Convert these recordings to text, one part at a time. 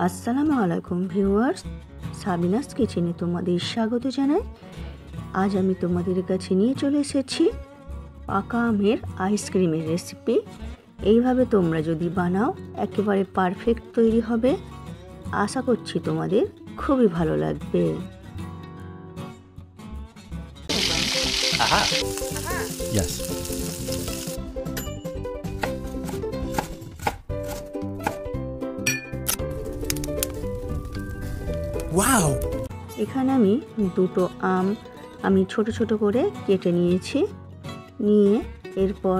আসসালামু আলাইকুম viewers, Sabinus কিচেনে তোমাদের স্বাগত জানাই। আজ আমি তোমাদের কাছে নিয়ে চলে এসেছি পাকা আমের আইসক্রিমের রেসিপি। এইভাবে তোমরা যদি বানাও একেবারে পারফেক্ট তৈরি হবে। আশা করছি তোমাদের খুবই ভালো লাগবে। Yes. Wow! এখানে আমি দুটো আম ছোট ছোট করে কেটে নিয়েছি। নিয়ে এরপর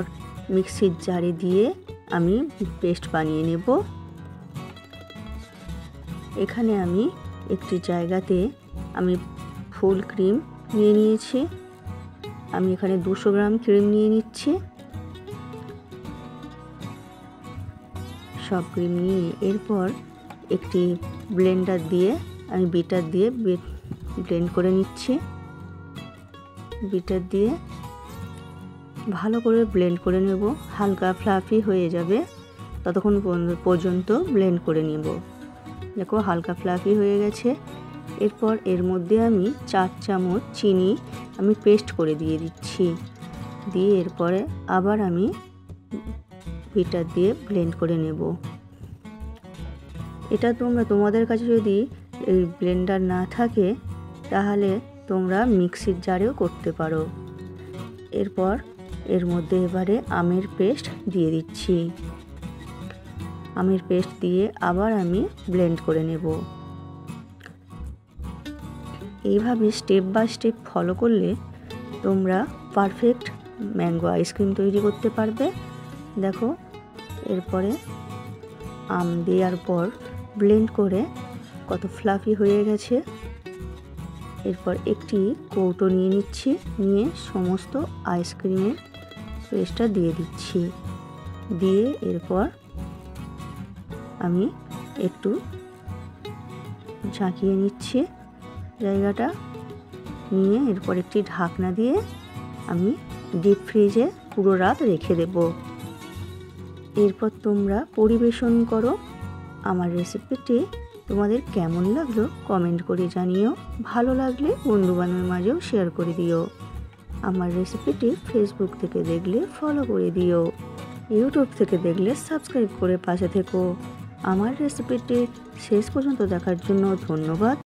মিক্সির জারে দিয়ে আমি পেস্ট বানিয়ে নেব। এখানে আমি একটি জায়গাতে আমি ফুল ক্রিম নিয়ে নিয়েছি। আমি এখানে 200 গ্রাম ক্রিম নিয়ে নিচ্ছি। সব ক্রিম নিয়ে এরপর একটি ব্লেন্ডার দিয়ে আমি বিটার দিয়ে ব্লেন্ড করে নিচ্ছি। বিটার দিয়ে ভালো করে ব্লেন্ড করে নেব। হালকা ফ্লাফি হয়ে যাবে ততক্ষণ পর্যন্ত ব্লেন্ড করে নেব। দেখো হালকা ফ্লাফি হয়ে গেছে। এরপর এর মধ্যে আমি 4 চামচ চিনি আমি পেস্ট করে দিয়ে দিচ্ছি। দিয়ে এরপরে আবার আমি বিটার দিয়ে ব্লেন্ড করে নেব। এটা তোমাদের কাছে যদি এই ব্লেন্ডার না থাকে তাহলে তোমরা মিক্সির জারেও করতে পারো। এরপর এর মধ্যে এবারে আমের পেস্ট দিয়ে দিচ্ছি। আমের পেস্ট দিয়ে আবার আমি ব্লেন্ড করে নেব। এইভাবে স্টেপ বাই স্টেপ ফলো করলে তোমরা পারফেক্ট ম্যাঙ্গো আইসক্রিম তৈরি করতে পারবে। দেখো এরপরে আম দেওয়ার পর ব্লেন্ড করে কত ফ্লাফি হয়ে গেছে। এরপর একটি কৌটো নিয়ে নিচ্ছি। নিয়ে সমস্ত আইসক্রিমের পেস্টটা দিয়ে দিচ্ছি। দিয়ে এরপর আমি একটু ঝাঁকিয়ে নিচ্ছি জায়গাটা। নিয়ে এরপর একটি ঢাকনা দিয়ে আমি ডিপ ফ্রিজে পুরো রাত রেখে দেব। এরপর তোমরা পরিবেশন করো। আমার রেসিপিটি তোমাদের কেমন লাগলো কমেন্ট করে জানিও। ভালো লাগলে বন্ধুবান্ধবের মাঝেও শেয়ার করে দিও। আমার রেসিপিটি ফেসবুক থেকে দেখলে ফলো করে দিও। ইউটিউব থেকে দেখলে সাবস্ক্রাইব করে পাশে থেকো। আমার রেসিপিটি শেষ পর্যন্ত দেখার জন্য ধন্যবাদ।